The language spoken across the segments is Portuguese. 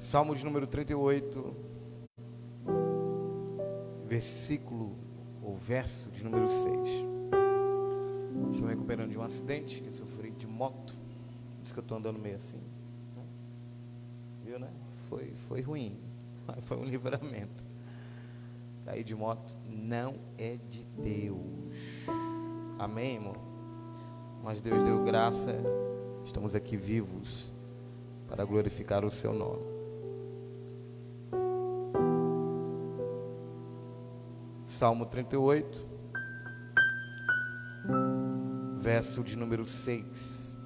Salmo de número 38, versículo ou verso de número 6. Estou recuperando de um acidente que sofri de moto. Por isso que eu estou andando meio assim. Viu, né? Foi ruim. Foi um livramento. Cair de moto não é de Deus. Amém, irmão? Mas Deus deu graça. Estamos aqui vivos para glorificar o seu nome. Salmo 38, verso de número 6.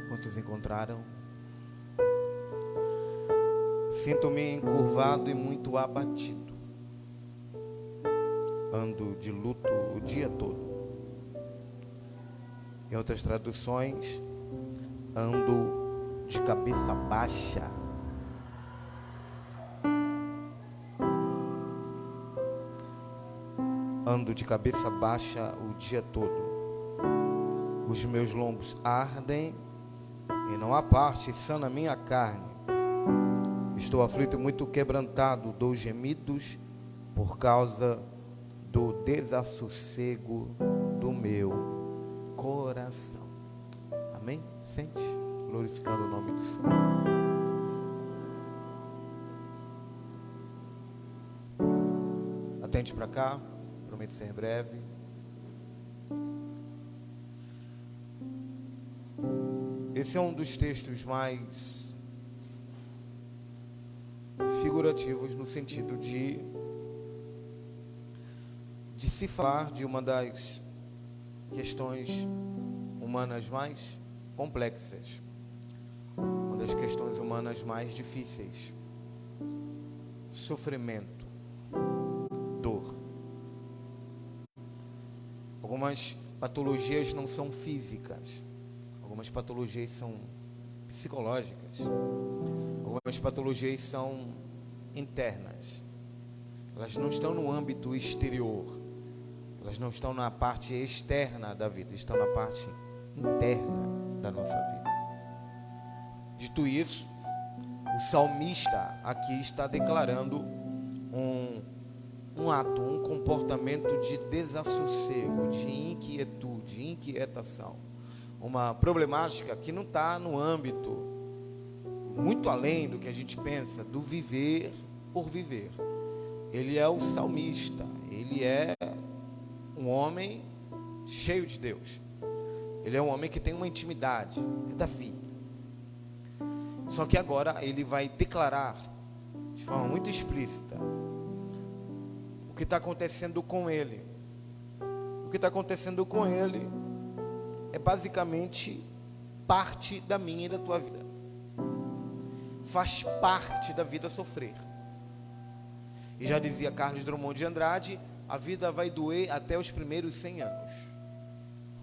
Quantos encontraram? Sinto-me encurvado e muito abatido. Ando de luto o dia todo. Em outras traduções, ando de cabeça baixa. Ando de cabeça baixa o dia todo. Os meus lombos ardem e não há parte sã na minha carne. Estou aflito e muito quebrantado, dou gemidos por causa do desassossego do meu coração. Amém? Sente, glorificando o nome do Senhor. Atente para cá. Prometo ser breve. Esse é um dos textos mais figurativos no sentido de se falar de uma das questões humanas mais complexas, uma das questões humanas mais difíceis: sofrimento, dor. Algumas patologias não são físicas, algumas patologias são psicológicas, algumas patologias são internas. Elas não estão no âmbito exterior, elas não estão na parte externa da vida, estão na parte interna da nossa vida. Dito isso, o salmista aqui está declarando um ato, um comportamento de desassossego, de inquietude, inquietação. Uma problemática que não está no âmbito, muito além do que a gente pensa, do viver por viver. Ele é o salmista, ele é um homem cheio de Deus. Ele é um homem que tem uma intimidade, é Davi. Só que agora ele vai declarar de forma muito explícita o que está acontecendo com ele. O que está acontecendo com ele é basicamente parte da minha e da tua vida. Faz parte da vida sofrer. E já dizia Carlos Drummond de Andrade, a vida vai doer até os primeiros 100 anos.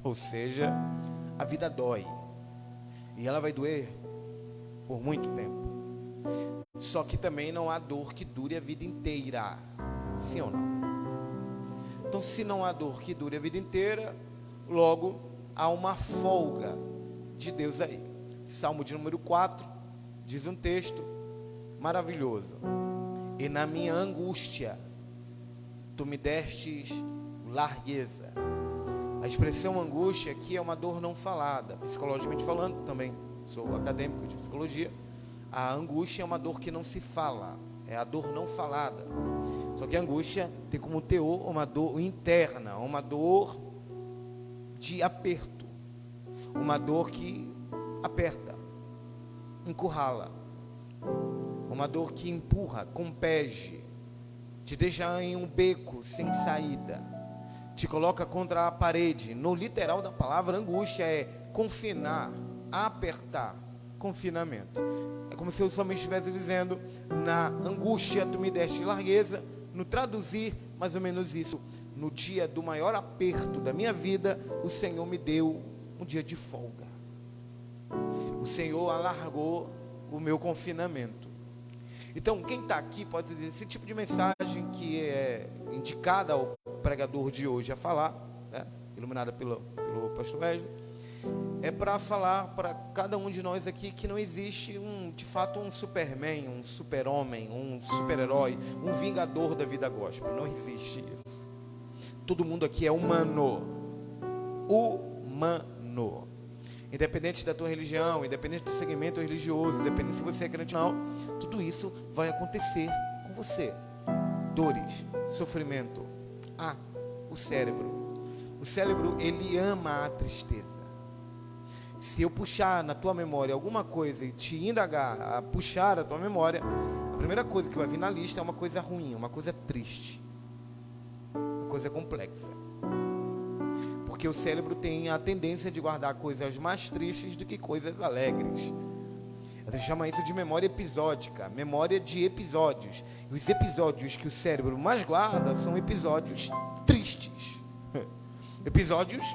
Ou seja, a vida dói. E ela vai doer por muito tempo. Só que também não há dor que dure a vida inteira. Sim ou não? Então, se não há dor que dure a vida inteira, logo há uma folga de Deus aí. Salmo de número 4 diz um texto maravilhoso: e na minha angústia tu me destes largueza. A expressão angústia aqui é uma dor não falada, psicologicamente falando. Também sou acadêmico de psicologia. A angústia é uma dor que não se fala, é a dor não falada. Só que a angústia tem como teor uma dor interna, uma dor de aperto, uma dor que aperta, encurrala, uma dor que empurra, compege, te deixa em um beco sem saída, te coloca contra a parede. No literal da palavra, angústia é confinar, apertar, confinamento. É como se eu somente estivesse dizendo: na angústia tu me deste largueza. No traduzir, mais ou menos isso: no dia do maior aperto da minha vida, o Senhor me deu um dia de folga. O Senhor alargou o meu confinamento. Então, quem está aqui pode dizer: esse tipo de mensagem que é indicada ao pregador de hoje a falar, né, iluminada pelo pastor Wesley, é para falar para cada um de nós aqui que não existe de fato um Superman, um super-homem, um super-herói, um vingador da vida gospel. Não existe isso. Todo mundo aqui é humano. Humano. Independente da tua religião, independente do segmento religioso, independente se você é crente ou não, tudo isso vai acontecer com você. Dores, sofrimento. O cérebro. O cérebro, ele ama a tristeza. Se eu puxar na tua memória alguma coisa e te indagar a puxar a tua memória, a primeira coisa que vai vir na lista é uma coisa ruim, uma coisa triste, uma coisa complexa. Porque o cérebro tem a tendência de guardar coisas mais tristes do que coisas alegres. A gente chama isso de memória episódica, memória de episódios. E os episódios que o cérebro mais guarda são episódios tristes. Episódios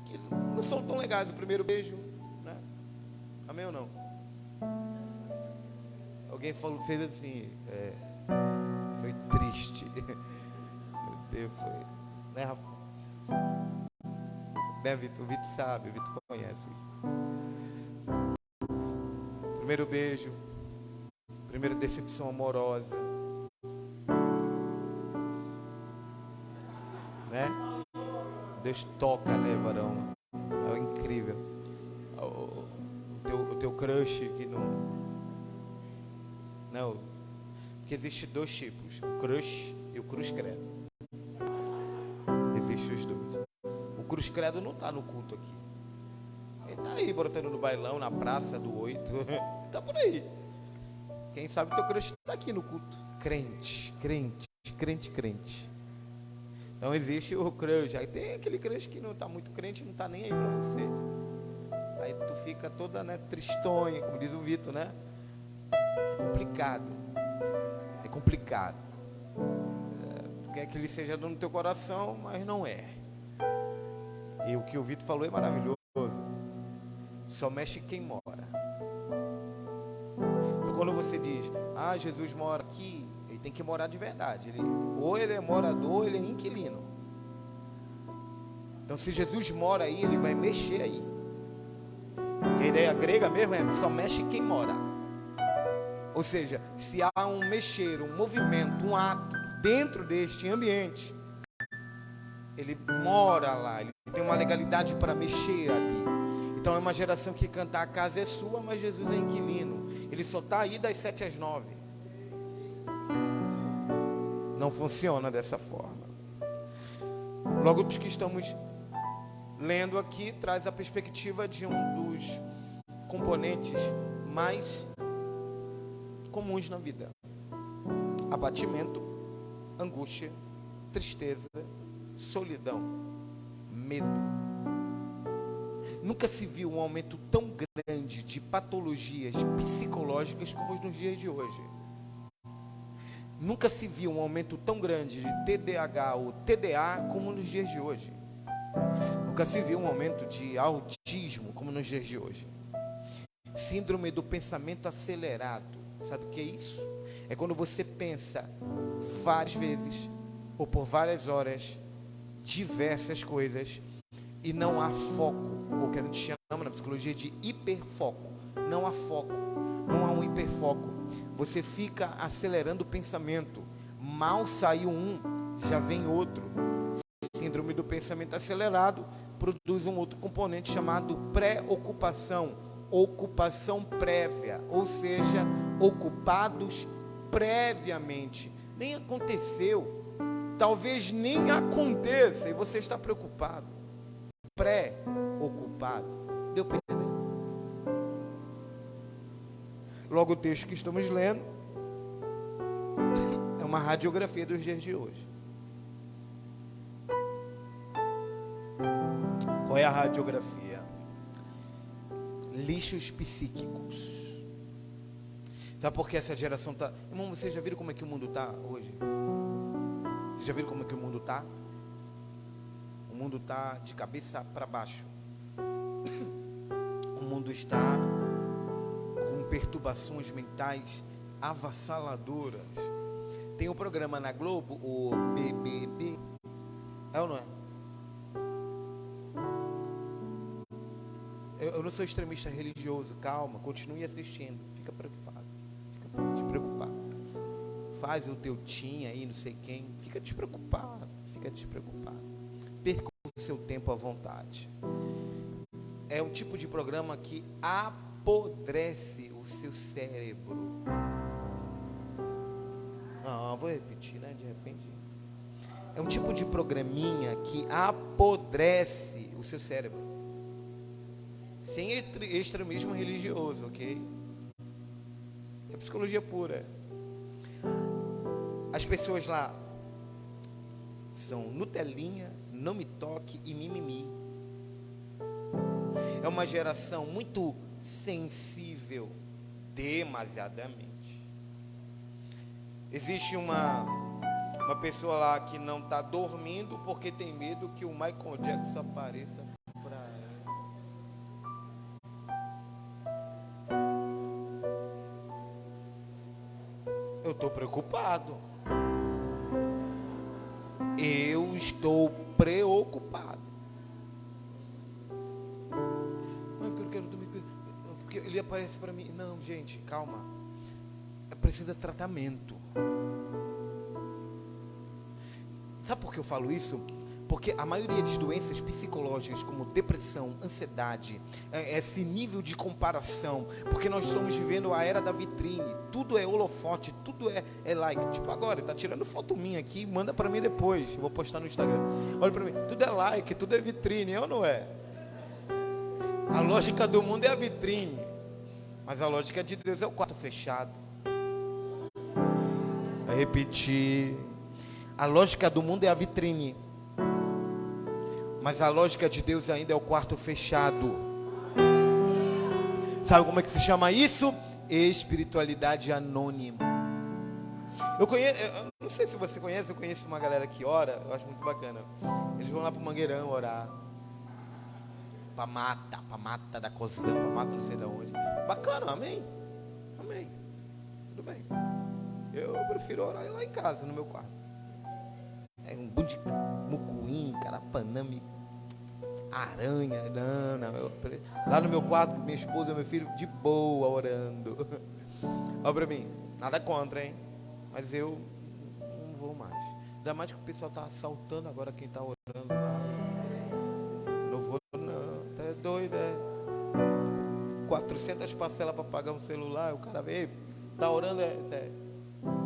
que não são tão legais. O primeiro beijo, né? Amém ou não? Alguém falou, fez assim, foi triste. Meu Deus, foi, né, Rafa? Né, Vitor? O Vitor sabe, o Vitor conhece isso. Primeiro beijo, primeira decepção amorosa, né? Deus toca, né, varão? É incrível. O teu crush que não, porque existe dois tipos, o crush e o cruz credo. Existem os dois. O cruz credo não está no culto aqui. Ele está aí brotando no bailão, na praça do 8. Está por aí. Quem sabe teu crush está aqui no culto. Crente. Então existe o crush. Aí tem aquele crush que não está muito crente, não está nem aí para você. Aí tu fica toda, né, tristonha, como diz o Vitor, né? É complicado. Tu quer que ele seja no teu coração, mas não é. E o que o Vitor falou é maravilhoso. Só mexe quem mora. Então quando você diz, Jesus mora aqui, ele tem que morar de verdade. Ou ele é morador, ou ele é inquilino. Então se Jesus mora aí, ele vai mexer aí. Porque a ideia grega mesmo é só mexe quem mora. Ou seja, se há um mexer, um movimento, um ato dentro deste ambiente, ele mora lá, ele tem uma legalidade para mexer ali. Então é uma geração que canta a casa é sua, mas Jesus é inquilino. Ele só está aí das 7 às 9. Não funciona dessa forma. Logo dos que estamos lendo aqui, traz a perspectiva de um dos componentes mais comuns na vida: abatimento, angústia, tristeza, solidão, medo. Nunca se viu um aumento tão grande de patologias psicológicas como nos dias de hoje. Nunca se viu um aumento tão grande de TDAH ou TDA como nos dias de hoje. Nunca se viu um aumento de autismo como nos dias de hoje. Síndrome do pensamento acelerado. Sabe o que é isso? É quando você pensa várias vezes ou por várias horas diversas coisas e não há foco, ou que a gente chama na psicologia de hiperfoco. Não há foco, não há um hiperfoco. Você fica acelerando o pensamento. Mal saiu um, já vem outro. Síndrome do pensamento acelerado produz um outro componente chamado pré-ocupação, ocupação prévia, ou seja, ocupados previamente. Nem aconteceu, talvez nem aconteça e você está preocupado. Pré-ocupado. Deu para entender? Logo o texto que estamos lendo é uma radiografia dos dias de hoje. Qual é a radiografia? Lixos psíquicos. Sabe por que essa geração está... Irmão, vocês já viram como é que o mundo está hoje? Vocês já viram como é que o mundo está? O mundo está de cabeça para baixo. O mundo está com perturbações mentais avassaladoras. Tem um programa na Globo, o BBB. É ou não é? não sou extremista religioso. Calma, continue assistindo. Fica preocupado. Fica despreocupado. Faz o teu tim aí, não sei quem. Fica despreocupado. Fica despreocupado. Perca o seu tempo à vontade. É um tipo de programa que apodrece o seu cérebro. Não, vou repetir, né? De repente. É um tipo de programinha que apodrece o seu cérebro. Sem extremismo religioso, ok? É psicologia pura. As pessoas lá são Nutelinha, não me toque e mimimi. É uma geração muito sensível, demasiadamente. Existe uma pessoa lá que não está dormindo porque tem medo que o Michael Jackson apareça para ela. Eu estou preocupado. Eu estou preocupado. Mas porque eu quero dormir, porque ele aparece para mim. Não, gente, calma. Precisa de tratamento. Sabe por que eu falo isso? Porque a maioria das doenças psicológicas, como depressão, ansiedade, esse nível de comparação, porque nós estamos vivendo a era da vitrine, tudo é holofote, tudo é like. Tipo agora, tá tirando foto minha aqui, manda para mim depois, eu vou postar no Instagram. Olha para mim, tudo é like, tudo é vitrine, é ou não é? A lógica do mundo é a vitrine, mas a lógica de Deus é o quarto fechado. Vai repetir. A lógica do mundo é a vitrine, mas a lógica de Deus ainda é o quarto fechado. Sabe como é que se chama isso? Espiritualidade anônima. Eu não sei se você conhece, eu conheço uma galera que ora, eu acho muito bacana. Eles vão lá pro Mangueirão orar. Pra mata da Cozã, pra mata não sei de onde. Bacana, amém? Amém. Tudo bem. Eu prefiro orar lá em casa, no meu quarto. É um bunde de mucuim, carapaname, aranha. Não. Lá no meu quarto, com minha esposa e meu filho, de boa, orando. Olha pra mim, nada contra, hein? Mas eu não vou mais. Ainda mais que o pessoal tá assaltando agora quem tá orando lá. Não vou não, tá doido, é? 400 parcelas pra pagar um celular, o cara vem, tá orando,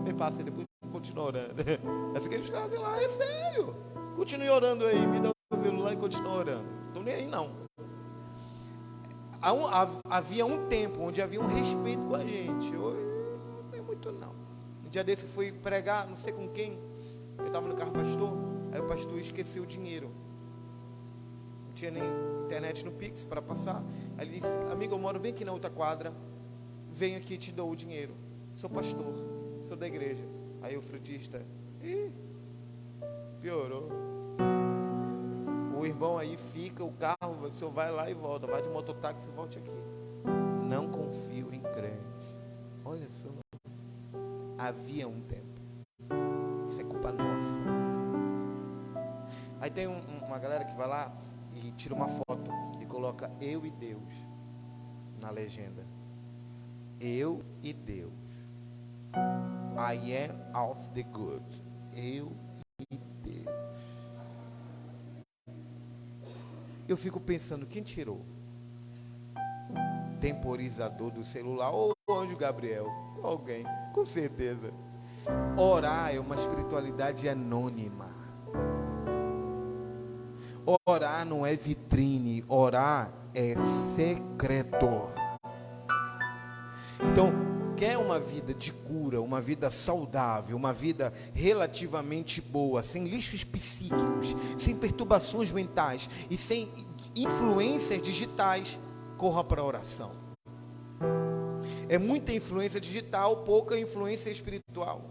me passa depois. Continua orando. É assim que eles fazem lá, é sério. Continue orando aí, me dá o celular e continua orando. Não estou nem aí não. Havia um tempo onde havia um respeito com a gente. Hoje não tem muito não. Um dia desse eu fui pregar, não sei com quem. Eu estava no carro pastor, aí o pastor esqueceu o dinheiro. Não tinha nem internet no Pix para passar. Aí ele disse, amigo, eu moro bem aqui na outra quadra. Venho aqui e te dou o dinheiro. Sou pastor, sou da igreja. Aí o frutista, piorou. O irmão aí fica, o carro, o senhor vai lá e volta, vai de mototáxi e volte aqui. Não confio em crente. Olha só, havia um tempo. Isso é culpa nossa. Aí tem uma galera que vai lá e tira uma foto e coloca eu e Deus na legenda. Eu e Deus. I am of the good. Eu e Deus. Eu fico pensando, quem tirou? Temporizador do celular ou o anjo Gabriel? Alguém, com certeza. Orar é uma espiritualidade anônima. Orar não é vitrine, orar é secreto. Então, quer uma vida de cura, uma vida saudável, uma vida relativamente boa, sem lixos psíquicos, sem perturbações mentais e sem influências digitais, corra para a oração. É muita influência digital, pouca influência espiritual.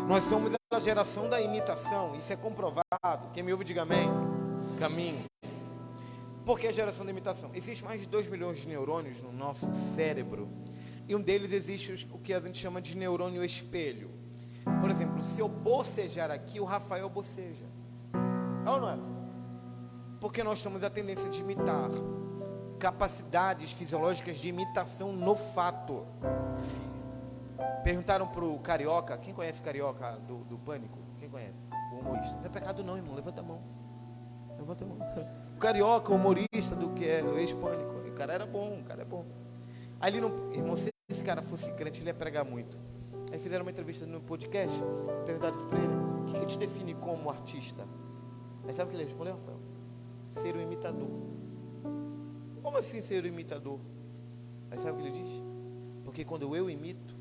Nós somos a geração da imitação, isso é comprovado. Quem me ouve, diga amém. Caminho. Por que a geração da imitação? Existem mais de 2 milhões de neurônios no nosso cérebro. E um deles existe o que a gente chama de neurônio espelho. Por exemplo, se eu bocejar aqui, o Rafael boceja. É ou não é? Porque nós temos a tendência de imitar. capacidades fisiológicas de imitação no fato. Perguntaram para o Carioca, quem conhece o Carioca do Pânico? Quem conhece? O humorista. Não é pecado não, irmão, levanta a mão. Levanta a mão. O Carioca, o humorista do que é o ex-Pânico. O cara era bom, o cara é bom. Aí ele não, irmão, se esse cara fosse crente, ele ia pregar muito. Aí fizeram uma entrevista no podcast, perguntaram isso para ele: o que te define como artista? Aí sabe o que ele respondeu, Rafael? Ser um imitador. Como assim ser um imitador? Aí sabe o que ele diz? Porque quando eu imito,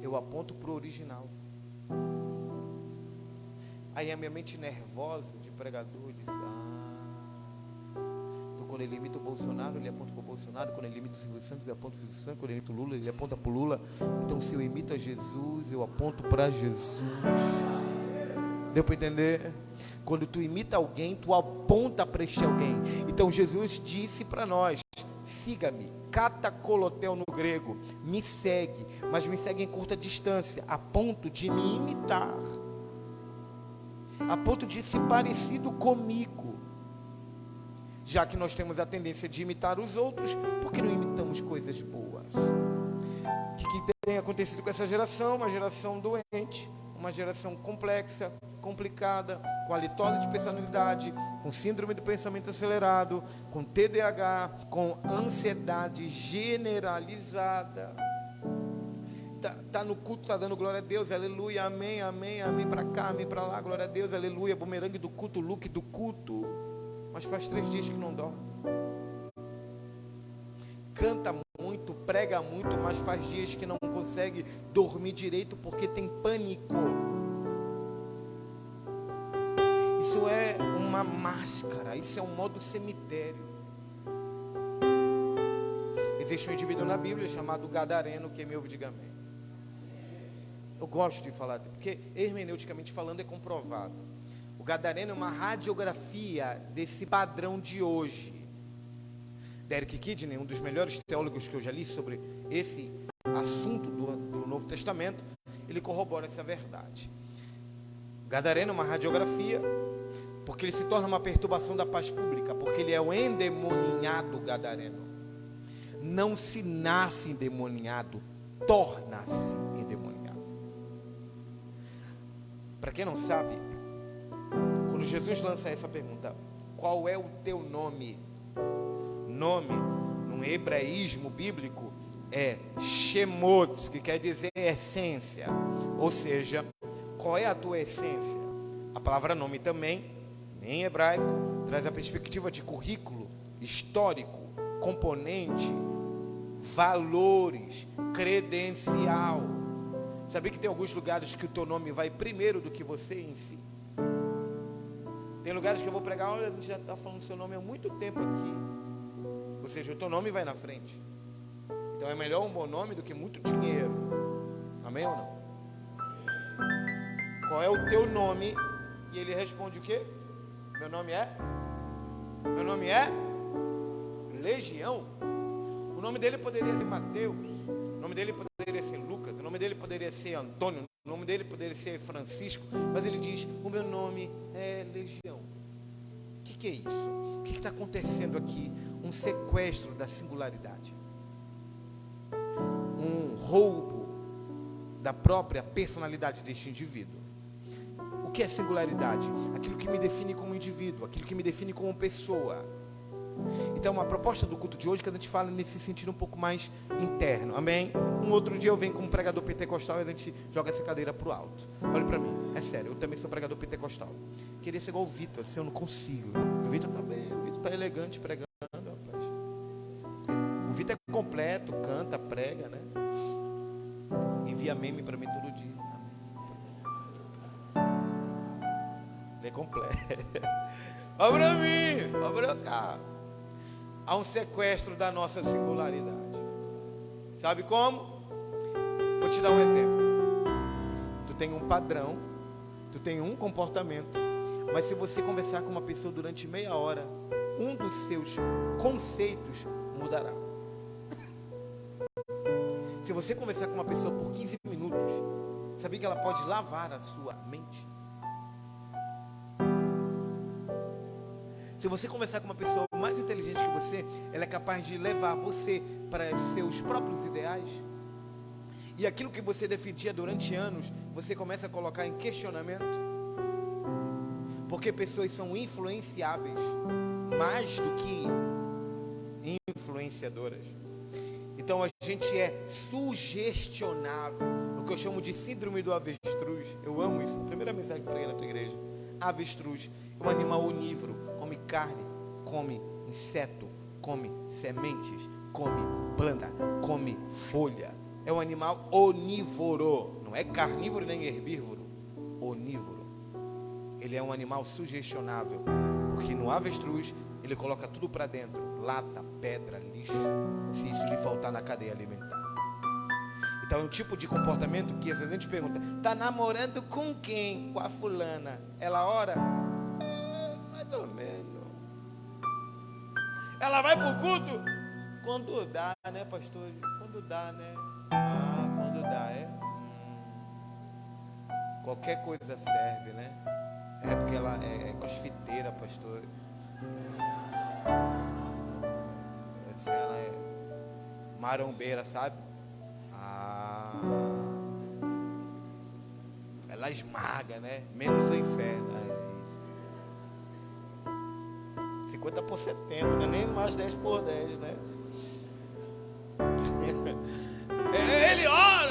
eu aponto para o original. Aí a minha mente nervosa de pregador diz: então quando ele imita o Bolsonaro, ele aponta para o Bolsonaro. Quando ele imita o Silvio Santos, ele aponta para o Silvio Santos. Quando ele imita o Lula, ele aponta para o Lula. Então se eu imito a Jesus, eu aponto para Jesus. Deu para entender? Quando tu imita alguém, tu aponta para este alguém. Então Jesus disse para nós: siga-me, katakolotel no grego, me segue, mas me segue em curta distância, a ponto de me imitar, a ponto de ser parecido comigo. Já que nós temos a tendência de imitar os outros, por que não imitamos coisas boas? O que tem acontecido com essa geração? Uma geração doente, uma geração complexa, complicada, com halitose de personalidade, com síndrome do pensamento acelerado, com TDAH, com ansiedade generalizada. Tá no culto, tá dando glória a Deus, aleluia, amém, amém, amém, para cá, amém, para lá, glória a Deus, aleluia, bumerangue do culto, look do culto, mas faz 3 dias que não dorme. Canta muito, prega muito, mas faz dias que não consegue dormir direito porque tem pânico. Isso é uma máscara, isso é um modo cemitério. Existe um indivíduo na Bíblia chamado Gadareno, quem me ouve diga amém. Eu gosto de falar, porque hermeneuticamente falando é comprovado. O Gadareno é uma radiografia desse padrão de hoje. Derek Kidney, um dos melhores teólogos que eu já li sobre esse assunto do Novo Testamento, ele corrobora essa verdade. O Gadareno é uma radiografia, porque ele se torna uma perturbação da paz pública, porque ele é o endemoniado gadareno. Não se nasce endemoniado, torna-se endemoniado. Para quem não sabe, quando Jesus lança essa pergunta: qual é o teu nome? Nome, no hebraísmo bíblico, é Shemot, que quer dizer essência. Ou seja, qual é a tua essência? A palavra nome também, em hebraico, traz a perspectiva de currículo, histórico, componente, valores, credencial. Sabia que tem alguns lugares que o teu nome vai primeiro do que você em si? Tem lugares que eu vou pregar: olha, a gente já está falando seu nome há muito tempo aqui. Ou seja, o teu nome vai na frente. Então é melhor um bom nome do que muito dinheiro. Amém ou não? Qual é o teu nome? E ele responde o quê? Meu nome é Legião. O nome dele poderia ser Mateus, o nome dele poderia ser Lucas, o nome dele poderia ser Antônio, o nome dele poderia ser Francisco, mas ele diz: o meu nome é Legião. O que é isso? O que está acontecendo aqui? Um sequestro da singularidade, um roubo da própria personalidade deste indivíduo. O que é singularidade? Aquilo que me define como indivíduo, aquilo que me define como pessoa. Então, uma proposta do culto de hoje que a gente fala nesse sentido um pouco mais interno, amém? Um outro dia eu venho como pregador pentecostal e a gente joga essa cadeira para o alto. Olha para mim, é sério, eu também sou pregador pentecostal. Queria ser igual o Vitor, assim eu não consigo. O Vitor tá bem, o Vitor tá elegante pregando, rapaz. O Vitor é completo, canta, prega, né? Envia meme para mim todo dia. Ele é completo. Olha para mim, olha para cá. Há um sequestro da nossa singularidade. Sabe como? Vou te dar um exemplo. Tu tem um padrão, tu tem um comportamento, mas se você conversar com uma pessoa durante meia hora, um dos seus conceitos mudará. Se você conversar com uma pessoa por 15 minutos, sabia que ela pode lavar a sua mente? Se você conversar com uma pessoa mais inteligente que você, ela é capaz de levar você para seus próprios ideais. E aquilo que você defendia durante anos, você começa a colocar em questionamento. Porque pessoas são influenciáveis, mais do que influenciadoras. Então a gente é sugestionável, o que eu chamo de síndrome do avestruz. Eu amo isso. Primeira mensagem que eu preguei na tua igreja. Avestruz é um animal onívoro, come carne, come inseto, come sementes, come planta, come folha. É um animal onívoro, não é carnívoro nem herbívoro, onívoro. Ele é um animal sugestionável, porque no avestruz ele coloca tudo para dentro, lata, pedra, lixo, se isso lhe faltar na cadeia alimentar. Então é um tipo de comportamento que a gente pergunta: tá namorando com quem? Com a fulana. Ela ora? Mais ou menos. Ela vai pro culto? Quando dá, né, pastor? Quando dá, né? Quando dá, é? Qualquer coisa serve, né? É porque ela é crossfiteira, pastor. Ela é marombeira, sabe? Ela esmaga, né? Menos o inferno. É isso. 50 por 70, né? Nem mais 10 por 10, né? Ele ora,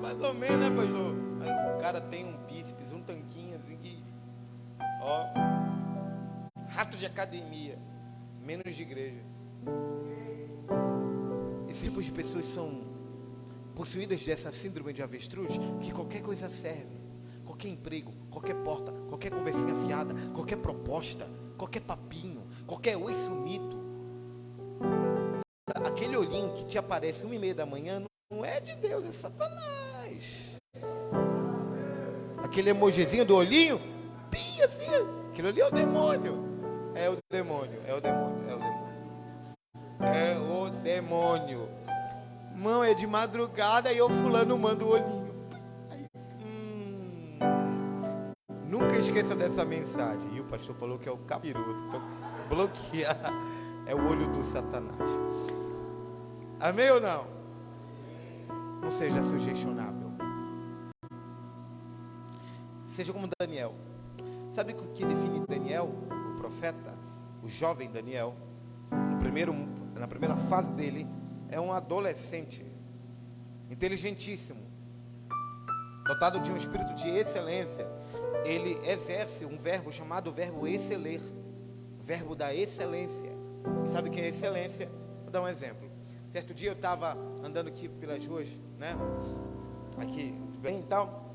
mais ou menos, né, pastor? O cara tem um bíceps, um tanquinho assim que, ó, rato de academia, menos de igreja. Esse tipo de pessoas são possuídas dessa síndrome de avestruz, que qualquer coisa serve. Qualquer emprego, qualquer porta, qualquer conversinha fiada, qualquer proposta, qualquer papinho, qualquer oi sumido. Aquele olhinho que te aparece 1h30 da manhã não é de Deus, é Satanás. Aquele emojizinho do olhinho, pia assim, aquele ali é o demônio. É o demônio, é o demônio, é o demônio. É o demônio. Mão, é de madrugada e eu fulano manda o olhinho. Nunca esqueça dessa mensagem. E o pastor falou que é o capiroto. Então, bloquear é o olho do Satanás. Amém ou não? Não seja sugestionável. Seja como Daniel. Sabe o que define Daniel, o profeta, o jovem Daniel? Na primeira fase dele, é um adolescente, inteligentíssimo, dotado de um espírito de excelência. Ele exerce um verbo chamado verbo exceler, verbo da excelência. E sabe o que é excelência? Vou dar um exemplo. Certo dia eu estava andando aqui pelas ruas, né? Aqui, bem e tal,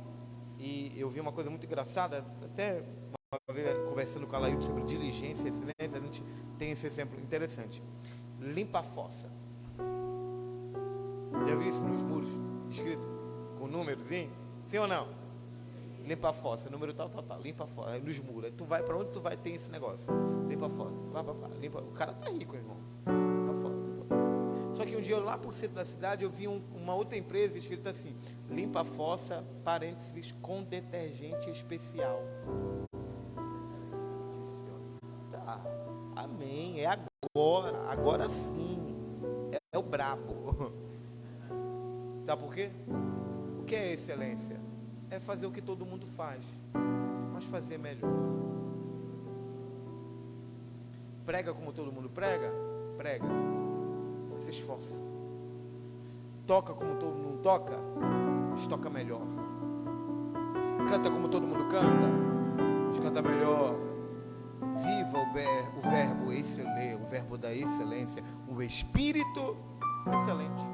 e eu vi uma coisa muito engraçada, até uma vez conversando com a Laíde sobre diligência e excelência, a gente tem esse exemplo interessante. Limpa a fossa. Já viu isso nos muros, escrito com númerozinho? Sim ou não? Limpa a fossa, número tal, limpa a fossa, nos muros. Aí tu vai para onde tu vai, tem esse negócio. Limpa a fossa, limpa. O cara tá rico, irmão. Limpa a fossa, limpa a fossa. Só que um dia lá por centro da cidade eu vi uma outra empresa escrita assim: limpa a fossa, parênteses, com detergente especial. Tá, amém, é agora sim, é o brabo. Sabe por quê? O que é excelência? É fazer o que todo mundo faz, mas fazer melhor. Prega como todo mundo prega, mas se esforça. Toca como todo mundo toca, mas toca melhor. Canta como todo mundo canta, mas canta melhor. Viva o verbo exceler, o verbo da excelência, o espírito excelente.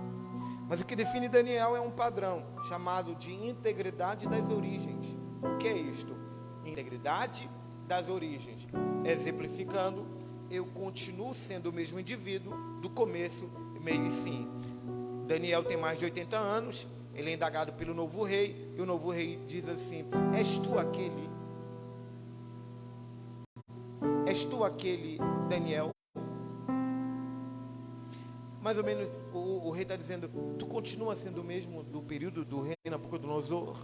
Mas o que define Daniel é um padrão chamado de integridade das origens. O que é isto? Integridade das origens. Exemplificando, eu continuo sendo o mesmo indivíduo do começo, meio e fim. Daniel tem mais de 80 anos, ele é indagado pelo novo rei, e o novo rei diz assim: és tu aquele Daniel? Mais ou menos, o rei está dizendo: tu continua sendo o mesmo do período do rei Nabucodonosor?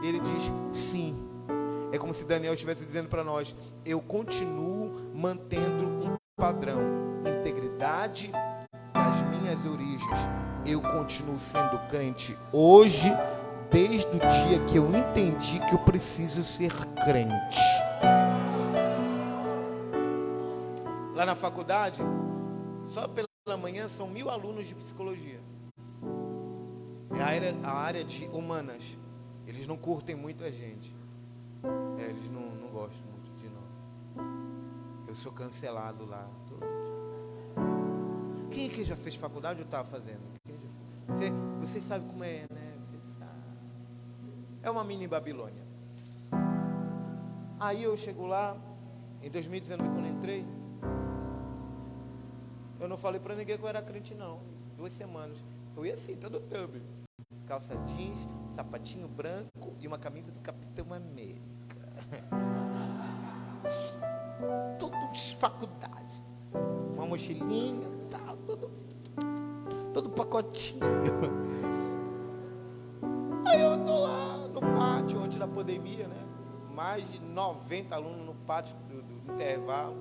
Ele diz: sim, É como se Daniel estivesse dizendo para nós: eu continuo mantendo um padrão, integridade das minhas origens. Eu continuo sendo crente hoje, desde o dia que eu entendi que eu preciso ser crente. Lá na faculdade, só pela manhã são 1000 alunos de psicologia. É a área de humanas. Eles não curtem muito a gente. Eles não gostam muito de nós. Eu sou cancelado lá. Quem aqui já fez faculdade ou estava fazendo? Você sabe como é, né? Você sabe. É uma mini Babilônia. Aí eu chego lá, em 2019, quando eu entrei, eu não falei para ninguém que eu era crente, não. 2 semanas. Eu ia assim, todo thumb. Calça jeans, sapatinho branco e uma camisa do Capitão América. Tudo de faculdade. Uma mochilinha, tal, todo pacotinho. Aí eu tô lá no pátio, antes da pandemia, né? Mais de 90 alunos no pátio do intervalo.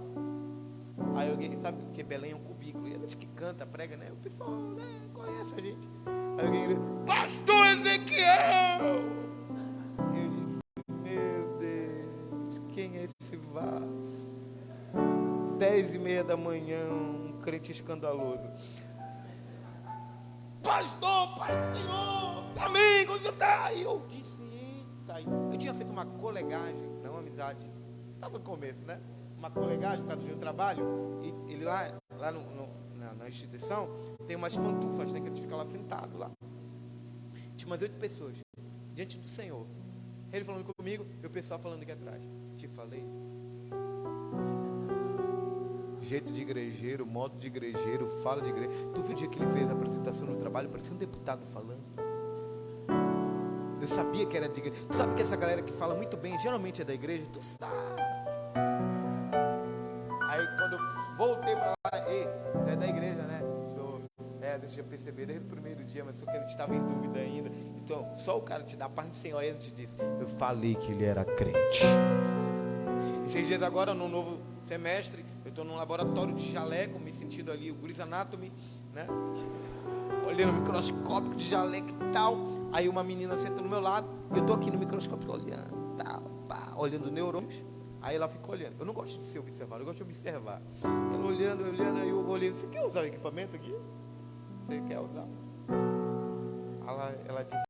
Aí alguém, sabe que Belém é um cubículo, e a gente que canta, prega, né? O pessoal, né, conhece a gente. Aí alguém grita: Pastor Ezequiel! E eu disse: meu Deus, quem é esse vaso? 10h30 da manhã, um crente escandaloso. Pastor, Pai do Senhor, amém, como você está? E eu disse: eita. Eu tinha feito uma colegagem, não amizade, estava no começo, né? Uma colegagem por causa do meu trabalho. E ele lá na instituição tem umas pantufas, né, que a gente fica lá sentado lá. Tinha umas 8 pessoas diante do Senhor. Ele falando comigo e o pessoal falando aqui atrás. Te falei. Jeito de igrejeiro, modo de igrejeiro, fala de igreja. Tu viu o dia que ele fez a apresentação no trabalho? Parecia um deputado falando. Eu sabia que era de igreja. Tu sabe que essa galera que fala muito bem geralmente é da igreja? Tu sabe. Aí quando eu voltei para lá: ei, tu é da igreja, né? Sou. Deixa eu perceber desde o primeiro dia, mas só que a gente estava em dúvida ainda. Então, só o cara te dá a paz do Senhor. Aí ele te disse: eu falei que ele era crente. E 6 dias agora, no novo semestre, eu estou num laboratório de jaleco, me sentindo ali o Grey's Anatomy, né? Olhando o microscópio de jaleco e tal. Aí uma menina senta no meu lado, e eu estou aqui no microscópio olhando, tal, pá, olhando neurônios. Aí ela fica olhando. Eu não gosto de ser observado, eu gosto de observar. Ela olhando, aí eu olhei: você quer usar o equipamento aqui? Você quer usar? Ela disse: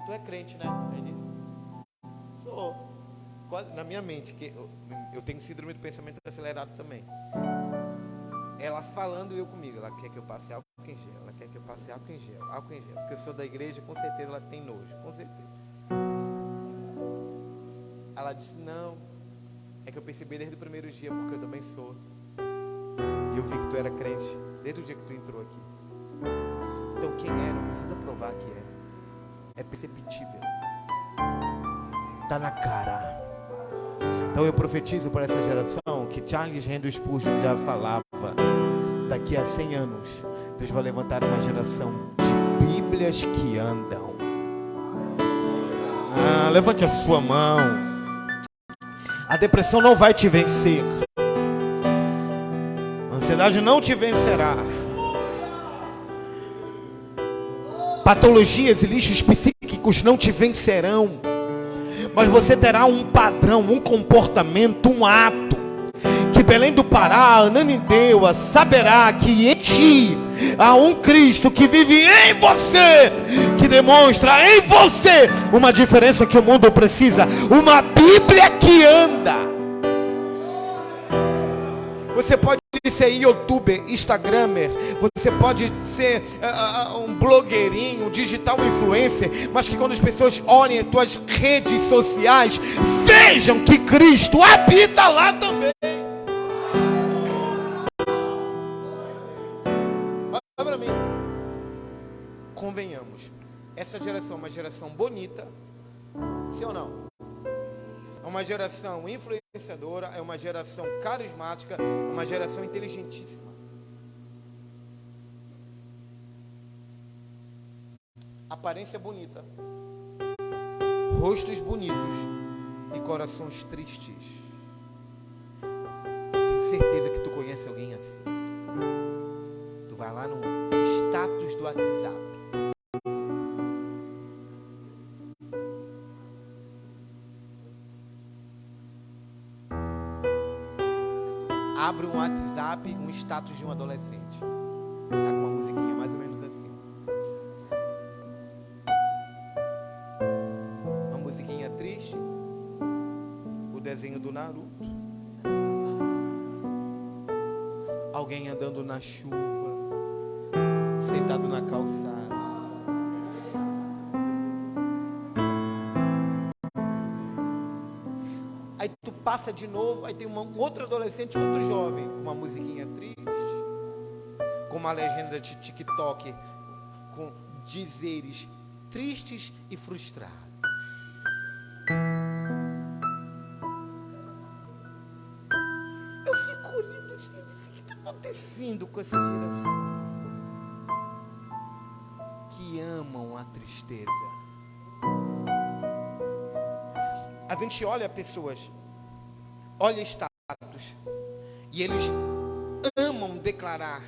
tu é crente, né? Eu disse: sou. Quase na minha mente, que eu tenho síndrome do pensamento acelerado também. Ela falando e eu comigo. Ela quer que eu passe álcool em gel. Ela quer que eu passe álcool em gel. Porque eu sou da igreja, com certeza ela tem nojo. Com certeza. Ela disse: não. É que eu percebi desde o primeiro dia, porque eu também sou. E eu vi que tu era crente desde o dia que tu entrou aqui. Então quem é, não precisa provar que é. É perceptível. Tá na cara. Então eu profetizo para essa geração que Charles Henry Spurgeon já falava: daqui a 100 anos Deus vai levantar uma geração de Bíblias que andam. Levante a sua mão. A depressão não vai te vencer. A ansiedade não te vencerá. Patologias e lixos psíquicos não te vencerão. Mas você terá um padrão, um comportamento, um ato, que Belém do Pará, Ananindeua, saberá que em ti há um Cristo que vive em você, que demonstra em você uma diferença que o mundo precisa, uma Bíblia que anda. Você pode ser youtuber, instagramer, você pode ser um blogueirinho, digital influencer, mas que quando as pessoas olhem as tuas redes sociais, vejam que Cristo habita lá também. Olha para mim. Convenhamos, essa geração é uma geração bonita, sim ou não? É uma geração influenciadora, é uma geração carismática, é uma geração inteligentíssima. Aparência bonita, rostos bonitos, e corações tristes. Tenho certeza que tu conhece alguém assim. Tu vai lá no status do WhatsApp. Abre um WhatsApp, um status de um adolescente. Tá com uma musiquinha mais ou menos assim. Uma musiquinha triste. O desenho do Naruto. Alguém andando na chuva, sentado na calçada. Aí tu passa de novo, aí tem um outro adolescente, outro jovem, com uma musiquinha triste, com uma legenda de TikTok, com dizeres tristes e frustrados. Eu fico olhando assim, o que está acontecendo com essa geração? Que amam a tristeza. A gente olha pessoas, olha status, e eles amam declarar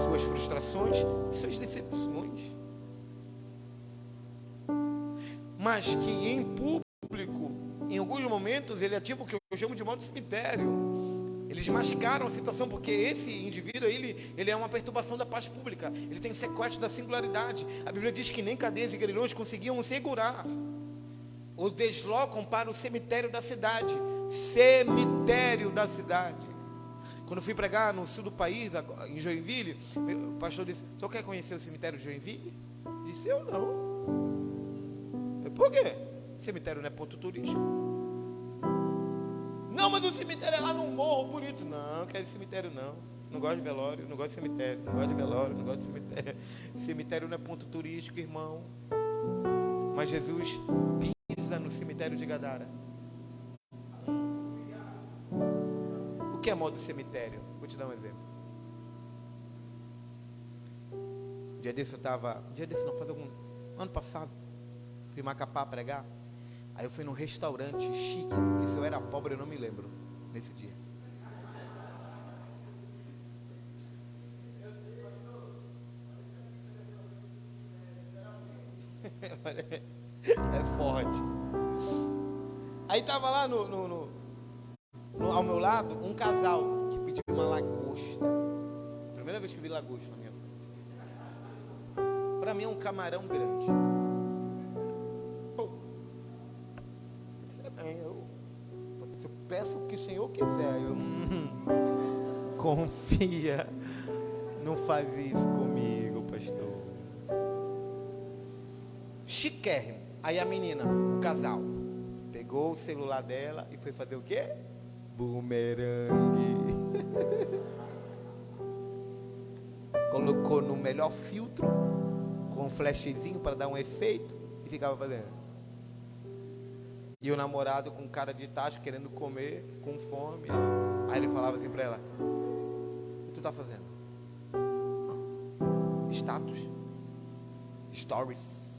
suas frustrações e suas decepções, mas que em público, em alguns momentos, ele ativa o que eu chamo de modo cemitério. Eles mascaram a situação, porque esse indivíduo, ele é uma perturbação da paz pública. Ele tem sequestro da singularidade. A Bíblia diz que nem cadeias e grilhões conseguiam segurar. O deslocam para o cemitério da cidade. Cemitério da cidade. Quando eu fui pregar no sul do país, em Joinville, o pastor disse: "O senhor quer conhecer o cemitério de Joinville?" Eu disse: "Eu não." Por quê? Cemitério não é ponto turístico. Não, mas o cemitério é lá no morro bonito. Não, não quero esse cemitério não. Não gosto de velório, não gosto de cemitério. Não gosto de velório, não gosto de cemitério. Cemitério não é ponto turístico, irmão. Mas Jesus pisa no cemitério de Gadara. O que é modo cemitério? Vou te dar um exemplo. Dia desse eu estava... ano passado. Fui em Macapá pregar. Aí eu fui num restaurante chique, porque se eu era pobre eu não me lembro nesse dia. É forte. Aí tava lá ao meu lado um casal que pediu uma lagosta. Primeira vez que eu vi lagosta na minha frente. Para mim é um camarão grande. Eu peço o que o Senhor quiser. Confia. Não faz isso comigo, pastor. Chiquérrimo. Aí a menina, o casal, pegou o celular dela e foi fazer o quê? Bumerangue. Colocou no melhor filtro, com um flashzinho para dar um efeito, e ficava fazendo. E o namorado com cara de tacho, querendo comer, com fome. Aí ele falava assim para ela: "O que tu tá fazendo?" Status. Stories.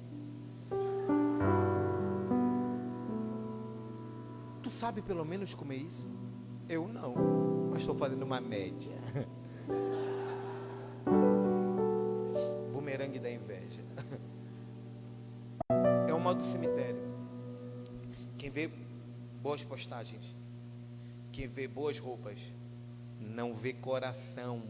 Tu sabe pelo menos comer isso? Eu não, mas estou fazendo uma média. Bumerangue da inveja. É o modo cemitério. Quem vê boas postagens, quem vê boas roupas, não vê coração.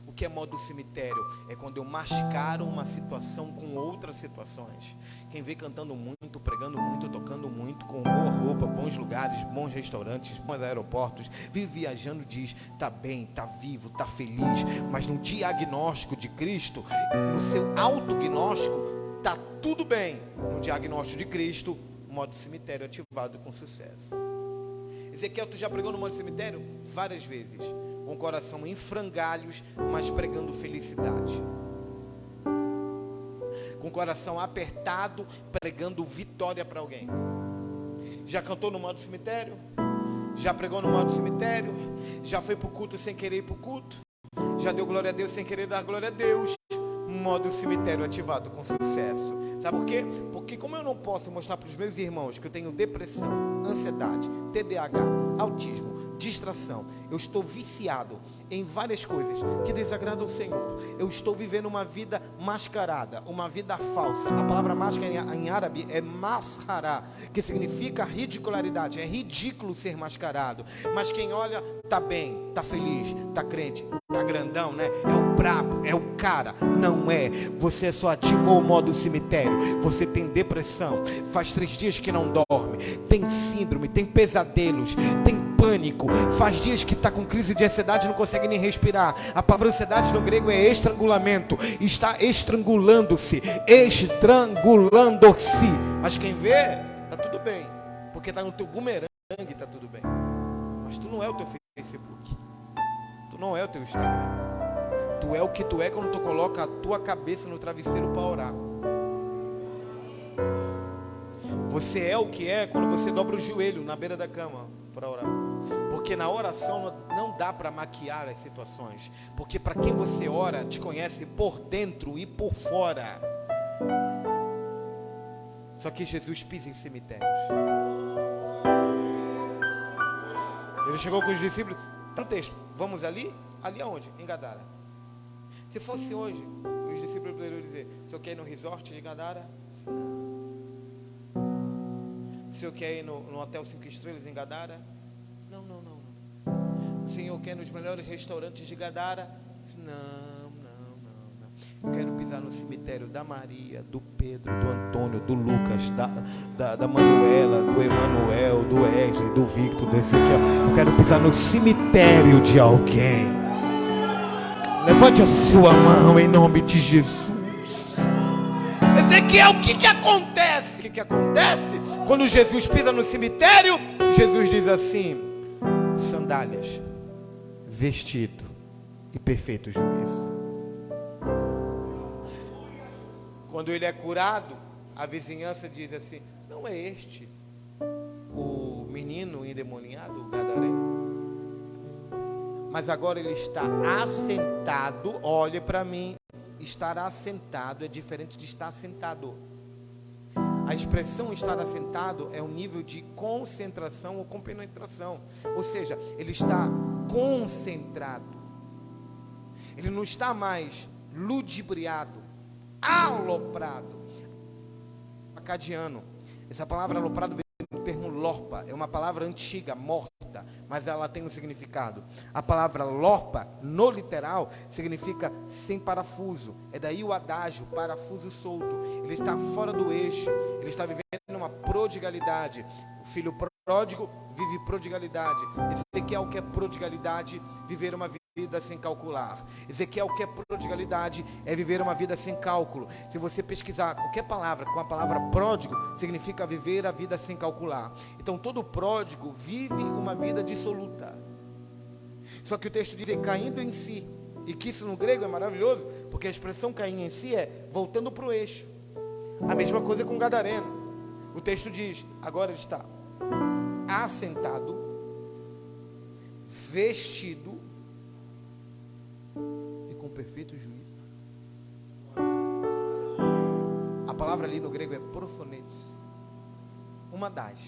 O que é modo cemitério? É quando eu mascaro uma situação com outras situações. Quem vê cantando muito, pregando muito, tocando muito, com boa roupa, bons lugares, bons restaurantes, bons aeroportos, vive viajando, diz: tá bem, tá vivo, tá feliz. Mas no diagnóstico de Cristo, no seu autodiagnóstico, tá tudo bem. No diagnóstico de Cristo, modo cemitério ativado com sucesso. Ezequiel, tu já pregou no modo cemitério? Várias vezes. Com o coração em frangalhos, mas pregando felicidade. Com o coração apertado, pregando vitória para alguém. Já cantou no modo cemitério? Já pregou no modo cemitério? Já foi para o culto sem querer ir para o culto? Já deu glória a Deus sem querer dar glória a Deus? Modo cemitério ativado com sucesso. Sabe por quê? Porque como eu não posso mostrar para os meus irmãos que eu tenho depressão, ansiedade, TDAH, autismo, distração, eu estou viciado em várias coisas que desagradam o Senhor, eu estou vivendo uma vida mascarada, uma vida falsa. A palavra máscara em árabe é mashará, que significa ridicularidade. É ridículo ser mascarado, mas quem olha está bem, está feliz, está crente, está grandão, né? É o brabo, é o cara. Não é. Você só ativou o modo cemitério. Você tem depressão, faz 3 dias que não dorme, tem síndrome, tem pesadelos, tem pânico, faz dias que está com crise de ansiedade e não consegue nem respirar. A palavra ansiedade no grego é estrangulamento. Está estrangulando-se. Mas quem vê, está tudo bem, porque está no teu bumerangue, está tudo bem. Mas tu não é o teu Facebook, tu não é o teu Instagram. Tu é o que tu é quando tu coloca a tua cabeça no travesseiro para orar. Você é o que é quando você dobra o joelho na beira da cama para orar. Porque na oração não dá para maquiar as situações. Porque para quem você ora, te conhece por dentro e por fora. Só que Jesus pisa em cemitérios. Ele chegou com os discípulos. Tá no texto. Vamos ali? Ali aonde? Em Gadara. Se fosse hoje, os discípulos poderiam dizer: o senhor quer ir no resort de Gadara? Não. O senhor quer ir no hotel 5 estrelas em Gadara? Não. O senhor quer ir nos melhores restaurantes de Gadara? Não. Eu quero pisar no cemitério da Maria, do Pedro, do Antônio, do Lucas, da Manuela, do Emanuel, do Wesley, do Victor, do Ezequiel. Eu quero pisar no cemitério de alguém. Levante a sua mão em nome de Jesus. Ezequiel, o que acontece? O que acontece? Quando Jesus pisa no cemitério, Jesus diz assim: sandálias, vestido e perfeito juízo. Quando ele é curado, a vizinhança diz assim: não é este o menino endemoniado, o gadareno? Mas agora ele está assentado. Olhe para mim, estar assentado é diferente de estar sentado. A expressão estar assentado é um nível de concentração ou compenetração. Ou seja, ele está concentrado. Ele não está mais ludibriado, aloprado, acadiano. Essa palavra aloprado vem do termo lorpa, é uma palavra antiga, morta, mas ela tem um significado. A palavra lorpa, no literal, significa sem parafuso. É daí o adágio, parafuso solto. Ele está fora do eixo, ele está vivendo uma prodigalidade. O filho pródigo vive prodigalidade. Ezequiel quer prodigalidade, viver uma vida sem calcular. Ezequiel quer prodigalidade, é viver uma vida sem cálculo. Se você pesquisar qualquer palavra com a palavra pródigo, significa viver a vida sem calcular. Então todo pródigo vive uma vida dissoluta. Só que o texto diz caindo em si, e que isso no grego é maravilhoso, porque a expressão cair em si é voltando para o eixo. A mesma coisa com o gadareno. O texto diz, agora ele está assentado, vestido e com perfeito juízo. A palavra ali no grego é profonetes. Uma das.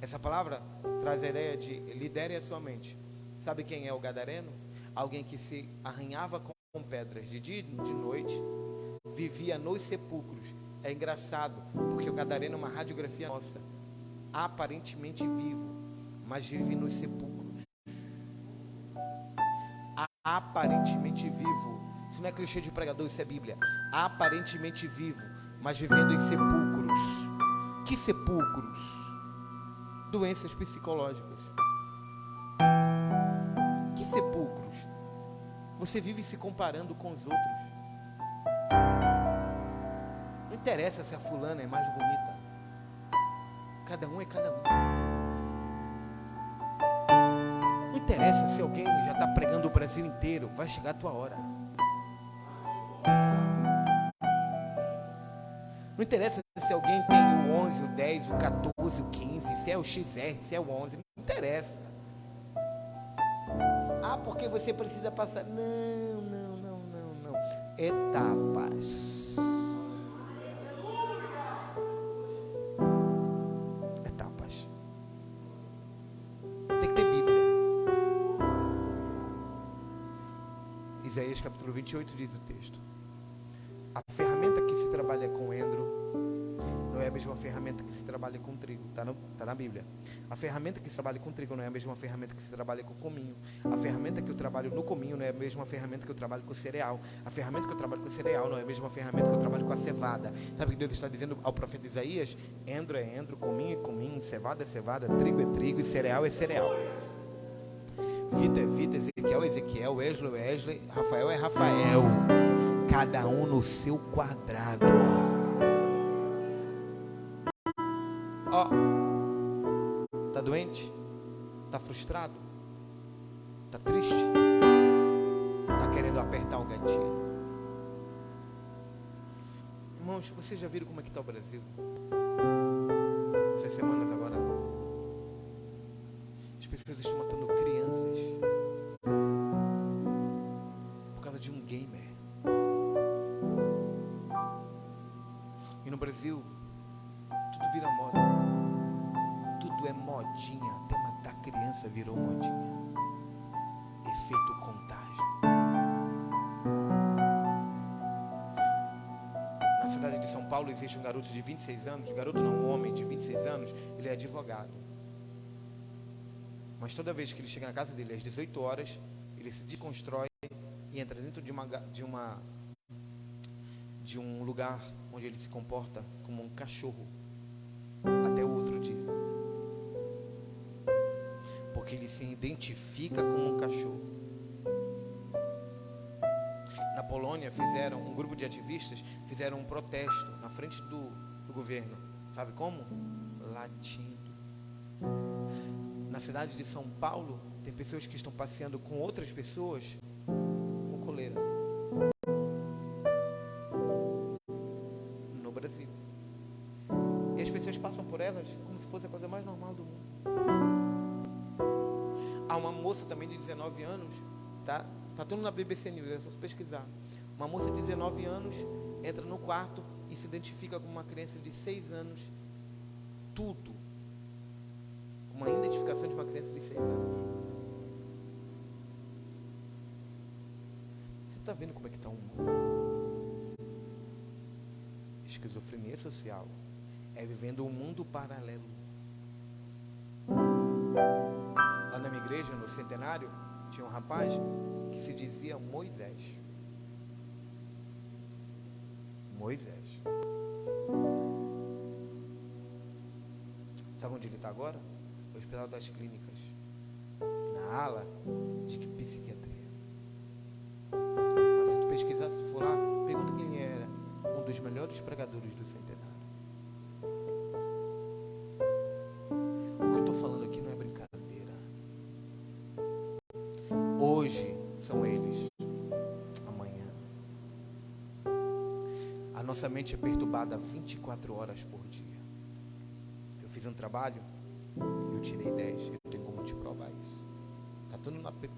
Essa palavra traz a ideia de lidere a sua mente. Sabe quem é o gadareno? Alguém que se arranhava com pedras de dia e de noite, vivia nos sepulcros. É engraçado, porque o gadareno é uma radiografia nossa. Aparentemente vivo, mas vive nos sepulcros. Aparentemente vivo. Isso não é clichê de pregador, isso é Bíblia. Aparentemente vivo, mas vivendo em sepulcros. Que sepulcros? Doenças psicológicas. Que sepulcros? Você vive se comparando com os outros. Não interessa se a fulana é mais bonita. Cada um é cada um. Não interessa se alguém já está pregando o Brasil inteiro. Vai chegar a tua hora. Não interessa se alguém tem o 11, o 10, o 14, o 15, se é o XR, se é o 11. Não interessa. Ah, porque você precisa passar. Não. etapas. Etapas. Tem que ter Bíblia. Isaías capítulo 28 diz o texto: a ferramenta que se trabalha com endro não é a mesma ferramenta que se trabalha com trigo. Está na Bíblia. A ferramenta que se trabalha com trigo não é a mesma ferramenta que se trabalha com cominho. A ferramenta que eu trabalho no cominho não é a mesma ferramenta que eu trabalho com cereal. A ferramenta que eu trabalho com cereal não é a mesma ferramenta que eu trabalho com a cevada. Sabe o que Deus está dizendo ao profeta Isaías? Endro é endro, cominho é cominho, cevada é cevada, trigo é trigo e cereal é cereal. Vita é vita, Ezequiel é Ezequiel, Wesley é Wesley, Rafael é Rafael. Cada um no seu quadrado. Ó, tá doente? Tá frustrado? Tá triste? Tá querendo apertar o gatilho? Irmãos, vocês já viram como é que está o Brasil? Essas semanas agora, as pessoas estão matando crianças por causa de um gamer. E no Brasil tudo vira moda, tudo é modinha, até matar criança virou modinha. Efeito contágio. Na cidade de São Paulo existe um garoto de 26 anos, um homem de 26 anos, ele é advogado. Mas toda vez que ele chega na casa dele às 18 horas, ele se desconstrói e entra dentro de um lugar onde ele se comporta como um cachorro até o outro dia, porque ele se identifica como um cachorro. Na Polônia um grupo de ativistas fizeram um protesto na frente do governo. Sabe como? Latindo. Na cidade de São Paulo tem pessoas que estão passeando com outras pessoas com coleira. No Brasil. E as pessoas passam por elas como se fosse a coisa mais normal do mundo. Há uma moça também de 19 anos, tá tudo na BBC News, é só pesquisar. Uma moça de 19 anos entra no quarto e se identifica com uma criança de 6 anos. Tudo. Uma identificação de uma criança de 6 anos. Você está vendo como é que está o mundo? Esquizofrenia social é vivendo um mundo paralelo. Lá na minha igreja, no centenário, tinha um rapaz que se dizia Moisés. Moisés. Sabe onde ele está agora? No Hospital das Clínicas, na ala de psiquiatria. Mas se tu pesquisar, se tu for lá, pergunta quem era um dos melhores pregadores do centenário. O que eu estou falando aqui não é brincadeira. Hoje são eles, amanhã. A nossa mente é perturbada 24 horas por dia. Eu fiz um trabalho, eu tirei 10, eu tenho como te provar isso. Está tudo no app.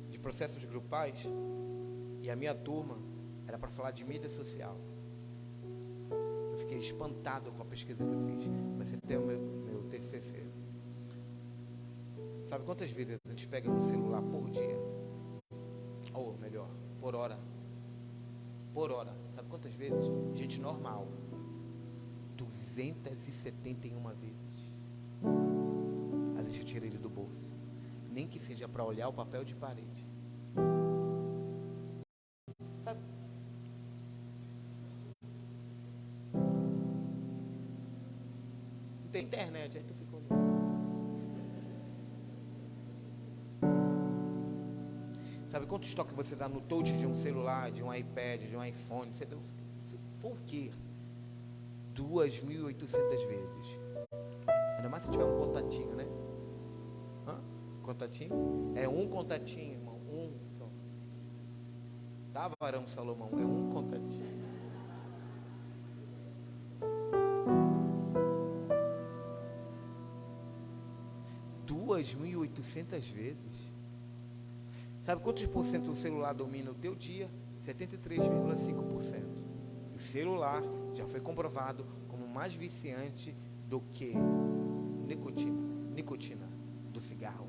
De processos grupais, e a minha turma era para falar de mídia social. Eu fiquei espantado com a pesquisa que eu fiz. Comecei a ter o meu TCC. Sabe quantas vezes a gente pega no celular por dia? Ou melhor, por hora. Por hora. Sabe quantas vezes? Gente normal. 271 vezes. A gente tira ele do bolso. Nem que seja para olhar o papel de parede. Sabe? Não tem internet, aí tu fica olhando. Sabe quantos toques você dá no touch de um celular, de um iPad, de um iPhone? Você for o quê? 2.800 vezes. Ainda mais se tiver um contatinho, né? Contatinho? É um contatinho, irmão. Um só. Dá varão, Salomão. É um contatinho. (2.800 vezes. Sabe quantos por cento o celular domina o teu dia? 73,5%. E o celular já foi comprovado como mais viciante do que nicotina do cigarro.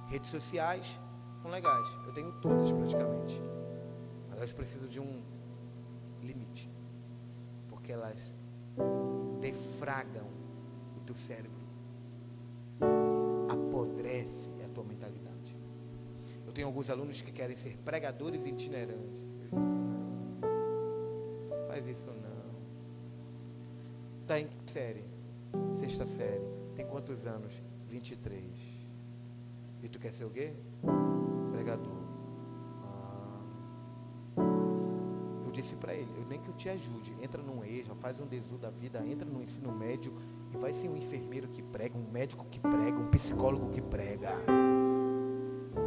Redes sociais são legais, eu tenho todas praticamente, mas elas precisam de um limite, porque elas defragam o teu cérebro, apodrece a tua mentalidade. Eu tenho alguns alunos que querem ser pregadores itinerantes. Eu disse, não, faz isso não. Está em que série? Sexta série. Tem quantos anos? 23. E tu quer ser o quê? Pregador. Eu disse para ele, nem que eu te ajude, entra num EJA, faz um DESU da vida, entra no ensino médio e vai ser um enfermeiro que prega, um médico que prega, um psicólogo que prega,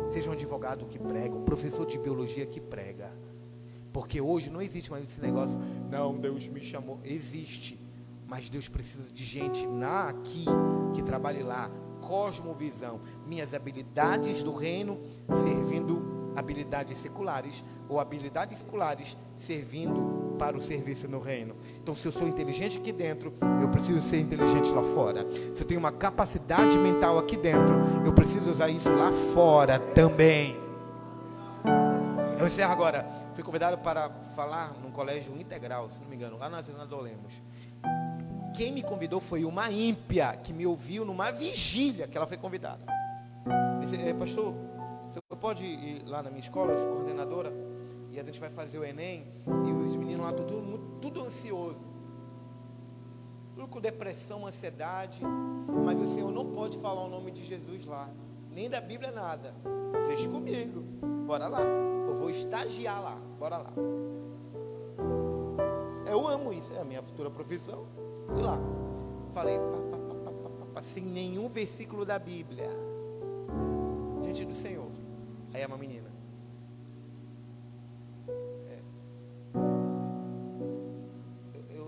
seja um advogado que prega, um professor de biologia que prega, porque hoje não existe mais esse negócio, não, Deus me chamou, existe, mas Deus precisa de gente aqui, que trabalhe lá, cosmovisão, minhas habilidades do reino servindo habilidades seculares, ou habilidades seculares servindo para o serviço no reino. Então, se eu sou inteligente aqui dentro, eu preciso ser inteligente lá fora. Se eu tenho uma capacidade mental aqui dentro, eu preciso usar isso lá fora também. Eu encerro agora. Fui convidado para falar num colégio integral, se não me engano, lá na Zona do Lemos. Quem me convidou foi uma ímpia que me ouviu numa vigília que ela foi convidada. Disse, pastor, você pode ir lá na minha escola, eu sou coordenadora, e a gente vai fazer o Enem, e os meninos lá tudo ansioso, tudo com depressão, ansiedade, mas o Senhor não pode falar o nome de Jesus lá, nem da Bíblia, nada. Deixa comigo, bora lá, eu vou estagiar lá, bora lá. Eu amo isso, é a minha futura profissão. Fui lá, falei, sem nenhum versículo da Bíblia, diante do Senhor. Aí é uma menina.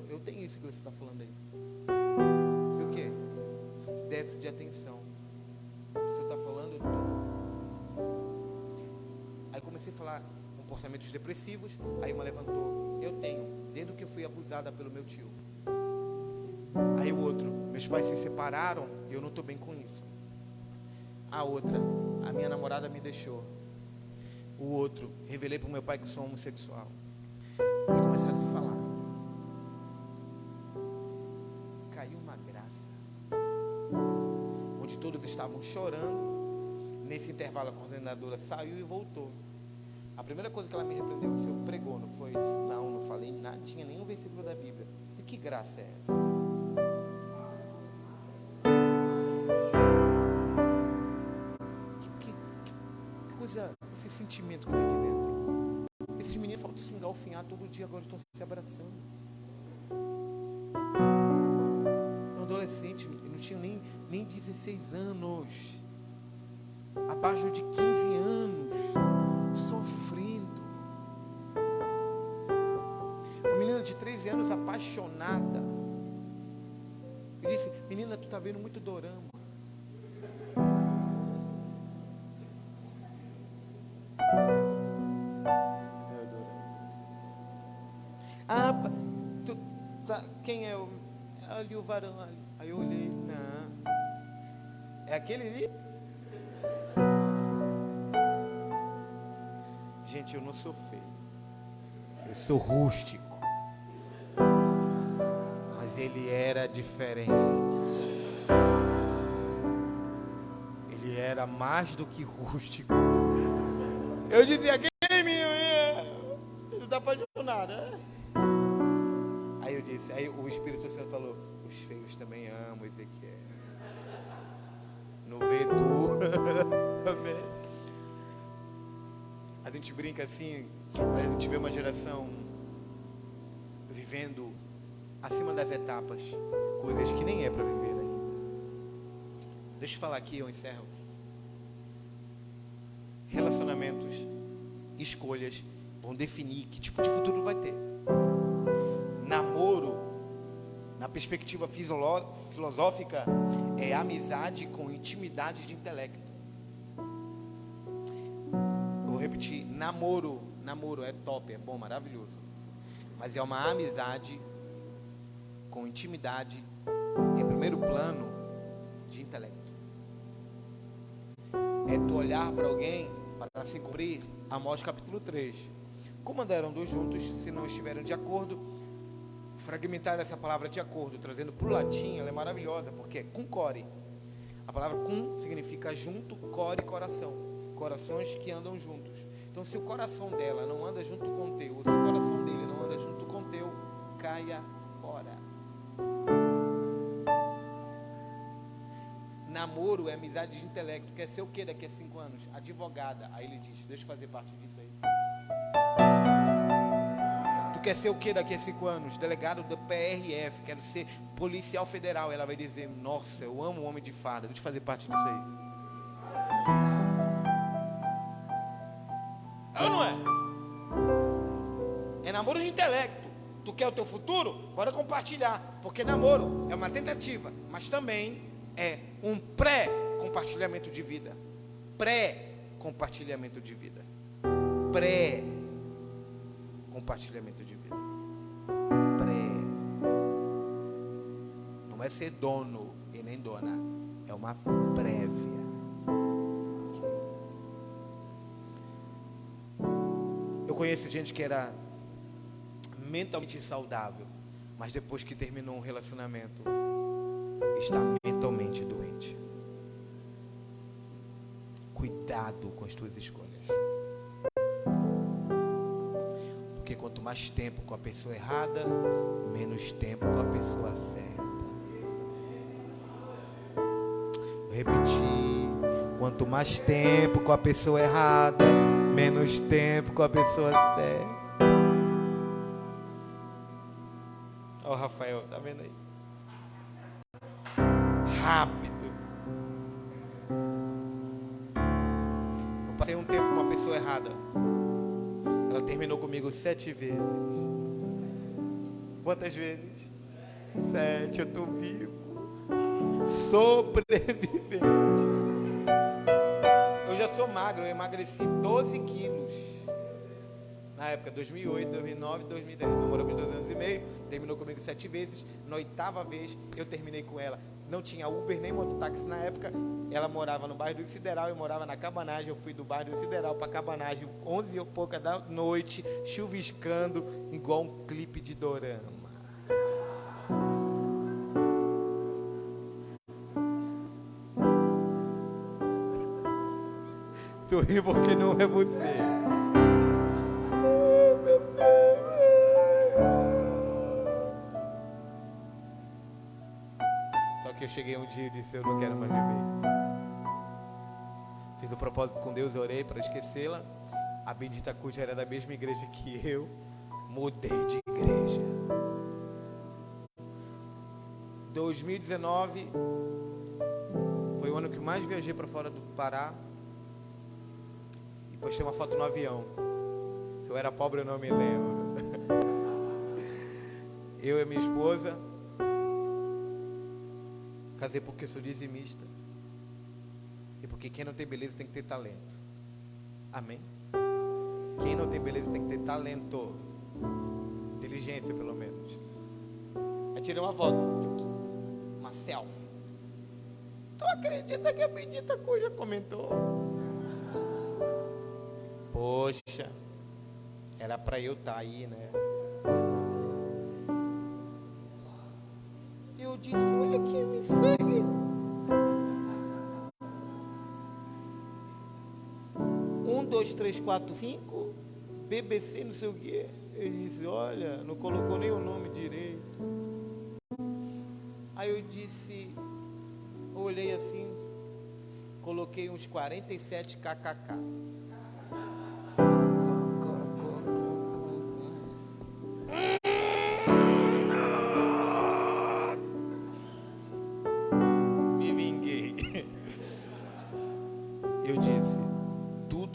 Eu tenho isso que você está falando aí. Isso o quê? Déficit de atenção. O senhor está falando, eu não estou. Aí comecei a falar comportamentos depressivos. Aí uma levantou. Eu tenho, desde que eu fui abusada pelo meu tio. Aí o outro, meus pais se separaram e eu não estou bem com isso. A outra, a minha namorada me deixou. O outro, revelei para o meu pai que sou homossexual. E começaram a se falar. Caiu uma graça. Onde todos estavam chorando. Nesse intervalo a coordenadora saiu e voltou. A primeira coisa que ela me repreendeu, o senhor pregou, não foi? Disse, não falei nada, tinha nenhum versículo da Bíblia. E que graça é essa? Esse sentimento que está aqui dentro. Esses meninos faltam se engalfinhar todo dia, agora estão se abraçando. Um adolescente, não tinha nem 16 anos, abaixo de 15 anos, sofrendo. Uma menina de 13 anos apaixonada. Eu disse, menina, tu está vendo muito dorama. Quem é ali o varão ali? Aí eu olhei, não, é aquele ali? Gente, eu não sou feio, eu sou rústico, mas ele era diferente, ele era mais do que rústico. Eu dizia, aquele menino, ele não está apaixonado, né? Aí eu disse, aí o Espírito Santo falou, os feios também amam Ezequiel. Não vê tu. Amém. A gente brinca assim, mas a gente vê uma geração vivendo acima das etapas, coisas que nem é para viver ainda. Deixa eu falar aqui, eu encerro. Relacionamentos, escolhas vão definir que tipo de futuro vai ter. Namoro, na perspectiva filosófica, é amizade com intimidade de intelecto. Eu vou repetir, namoro é top, é bom, maravilhoso. Mas é uma amizade com intimidade, em primeiro plano, de intelecto. É tu olhar para alguém para se cumprir Amós capítulo 3. Como andarão dois juntos, se não estiverem de acordo? Fragmentar essa palavra de acordo, trazendo para o latim, ela é maravilhosa, porque é concore. A palavra cum significa junto, core, coração. Corações que andam juntos. Então, se o coração dela não anda junto com o teu, ou se o coração dele não anda junto com o teu, caia fora. Namoro é amizade de intelecto. Quer ser o que daqui a 5 anos? Advogada. Aí ele diz, deixa eu fazer parte disso aí. Tu quer ser o que daqui a 5 anos? Delegado do PRF. Quero ser policial federal. Ela vai dizer, nossa, eu amo o homem de farda. Deixa eu fazer parte disso aí. É ou não é? É namoro de intelecto. Tu quer o teu futuro? Bora compartilhar. Porque namoro é uma tentativa, mas também é um pré-compartilhamento de vida. Pré-compartilhamento de vida. Pré-compartilhamento de vida. Pré. Não é ser dono e nem dona. É uma prévia. Eu conheço gente que era mentalmente saudável, mas depois que terminou um relacionamento, está mentalmente doente. Cuidado com as tuas escolhas. Porque quanto mais tempo com a pessoa errada, menos tempo com a pessoa certa. Vou repetir. Quanto mais tempo com a pessoa errada, menos tempo com a pessoa certa. Ó, o Rafael, tá vendo aí? Rápido. Eu passei um tempo com uma pessoa errada. Ela terminou comigo 7 vezes. Quantas vezes? 7. Eu tô vivo. Sobrevivente. Eu já sou magro. Eu emagreci 12 quilos. Na época, 2008, 2009, 2010. Namoramos 2 anos e meio. Terminou comigo 7 vezes. Na 8ª vez, eu terminei com ela. Não tinha Uber nem mototáxi na época. Ela morava no bairro do Sideral, eu morava na Cabanagem. Eu fui do bairro do Sideral para Cabanagem, 11 e pouca da noite, chuviscando, igual um clipe de dorama. Tu ri porque não é você. Eu cheguei um dia e disse, eu não quero mais viver isso. Fiz o propósito com Deus, orei para esquecê-la. A bendita cuja era da mesma igreja que eu. Mudei de igreja. 2019 foi o ano que mais viajei para fora do Pará. E postei uma foto no avião. Se eu era pobre eu não me lembro. Eu e minha esposa. Casei porque eu sou dizimista. E porque quem não tem beleza tem que ter talento. Amém? Quem não tem beleza tem que ter talento. Inteligência, pelo menos. Aí tirei uma foto. Uma selfie. Tu acredita que a bendita coisa comentou? Poxa. Era pra eu estar aí, né? Eu disse, olha quem me segue. 1, 2, 3, 4, 5 BBC, não sei o que. Ele disse, olha, não colocou nem o nome direito. Aí eu disse, olhei assim, coloquei uns 47 kkk.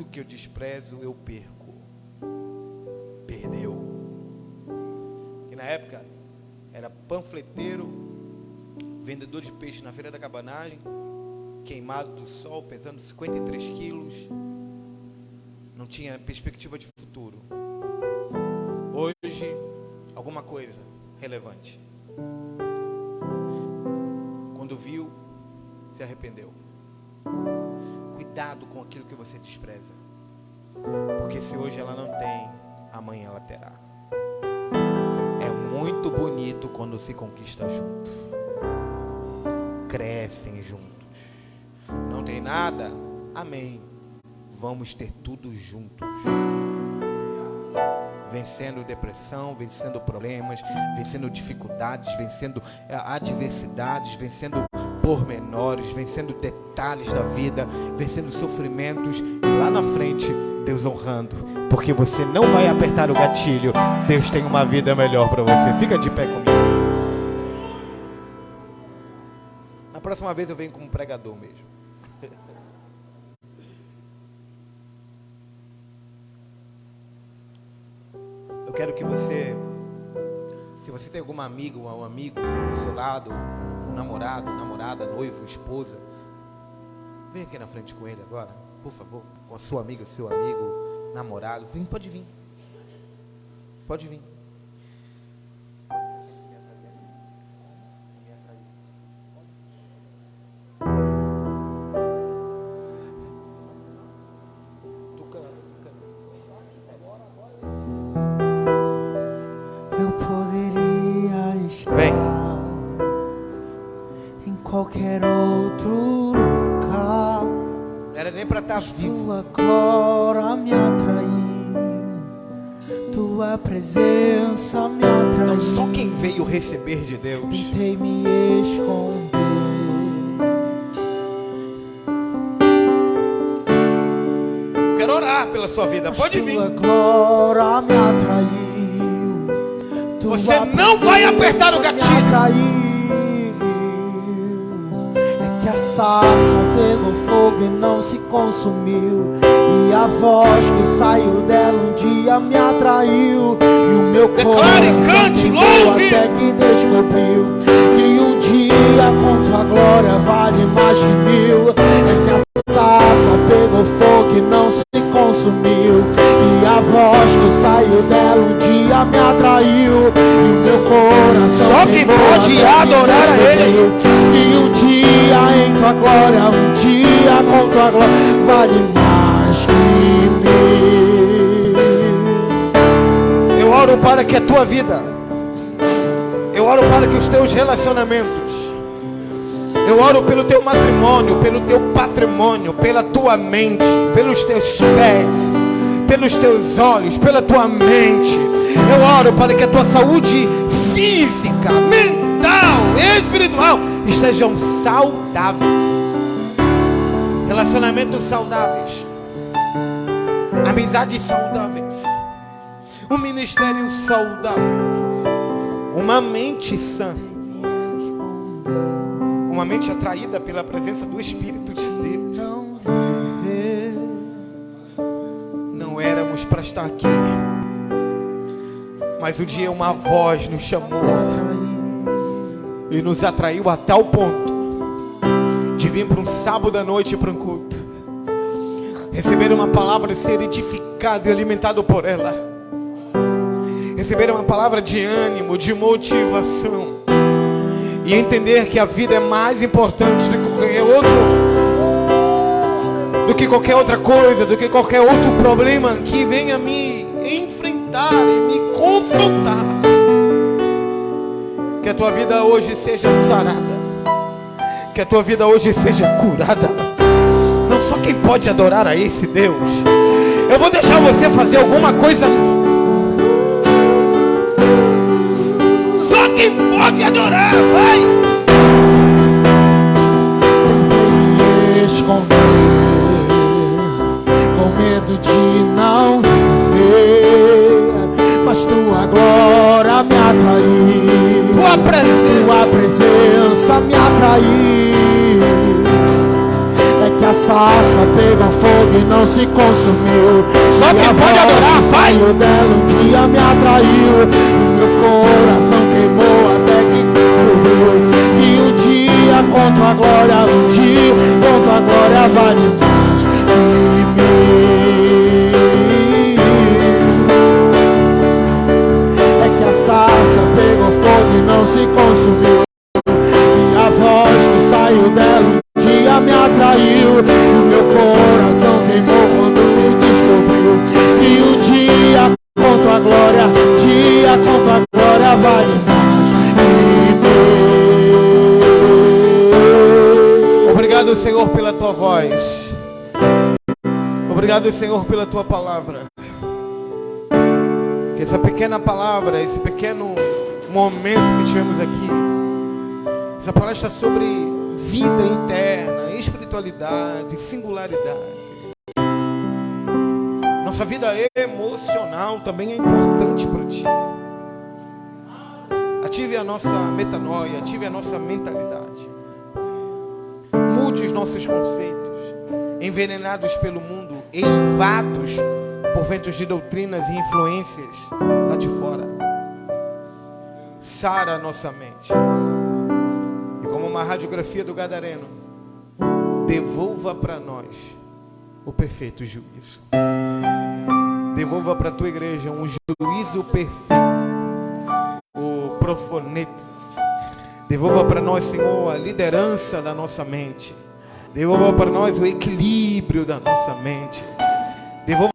Que eu desprezo, eu perco. Perdeu. Que na época era panfleteiro, vendedor de peixe na feira da cabanagem, queimado do sol, pesando 53 quilos, não tinha perspectiva de futuro. Hoje, alguma coisa relevante. Quando viu, se arrependeu. Cuidado com aquilo que você despreza, porque se hoje ela não tem, amanhã ela terá. É muito bonito quando se conquista junto, crescem juntos. Não tem nada? Amém. Vamos ter tudo juntos. Vencendo depressão, vencendo problemas, vencendo dificuldades, vencendo adversidades, vencendo pormenores, vencendo detalhes da vida, vencendo sofrimentos, e lá na frente, Deus honrando, porque você não vai apertar o gatilho. Deus tem uma vida melhor para você. Fica de pé comigo. Na próxima vez eu venho como pregador mesmo. Eu quero que você, se você tem alguma amiga ou um amigo do seu lado, um namorado, namorada, noivo, esposa, vem aqui na frente com ele agora, por favor, com a sua amiga, seu amigo, namorado. Vem, pode vir. Pode vir. Eu poderia estar em qualquer outro lugar. Não era nem para estar vivo. Tua glória me atraiu, tua presença me atraiu. Não só quem veio receber de Deus. Tentei me esconder. Eu quero orar pela sua vida. Pode vir. Tua glória me atraiu. Você não vai apertar o gatilho. É que a sarça pegou fogo e não se consumiu, e a voz que saiu dela um dia me atraiu, e o meu coração queimou até que descobriu que um dia com tua glória vale mais que 1000. É que a sarça pegou fogo e não se consumiu, e a voz que saiu dela um dia me atraiu, e o meu coração só quem pode adorar a Ele. E um dia em tua glória, um dia com tua glória vale mais que 1000. Eu oro para que a tua vida, eu oro para que os teus relacionamentos, eu oro pelo teu matrimônio, pelo teu patrimônio, pela tua mente, pelos teus pés, pelos teus olhos, pela tua mente. Eu oro para que a tua saúde física, mental, espiritual estejam saudáveis. Relacionamentos saudáveis, amizades saudáveis, um ministério saudável, uma mente sã, uma mente atraída pela presença do Espírito de Deus. Não éramos para estar aqui, mas um dia uma voz nos chamou e nos atraiu a tal ponto de vir para um sábado à noite para um culto, receber uma palavra, ser edificado e alimentado por ela, receber uma palavra de ânimo, de motivação, e entender que a vida é mais importante do que qualquer outra coisa, do que qualquer outro problema que venha me enfrentar e me confrontar. Que a tua vida hoje seja sarada, que a tua vida hoje seja curada. Não só quem pode adorar a esse Deus. Eu vou deixar você fazer alguma coisa. Só quem pode adorar, vai. Tentei me esconder, com medo de não viver, mas tua glória me atraiu, tua presença me atraiu. É que a sarça pegou fogo e não se consumiu, só quem pode adorar, vai. Saiu dela um dia me atraiu, e meu coração queimou até que cobriu, e um dia dia com tua glória, um dia com tua glória vale mais que mil. É que a sarça pegou fogo e não se consumiu, e a voz que saiu dela um dia me atraiu, e o meu coração queimou quando descobriu. E um dia com tua glória, dia com tua glória vale mais que mil. Obrigado, Senhor, pela tua voz. Obrigado, Senhor, pela tua palavra. Que essa pequena palavra, esse pequeno momento que tivemos aqui, essa palavra está sobre vida interna, espiritualidade, singularidade. Nossa vida emocional também é importante para ti. Ative a nossa metanoia, ative a nossa mentalidade. Mude os nossos conceitos, envenenados pelo mundo, eivados por ventos de doutrinas e influências lá de fora. Sara a nossa mente. E como uma radiografia do Gadareno, devolva para nós o perfeito juízo. Devolva para a tua igreja um juízo perfeito. O profonetes. Devolva para nós, Senhor, a liderança da nossa mente. Devolva para nós o equilíbrio da nossa mente. Devolva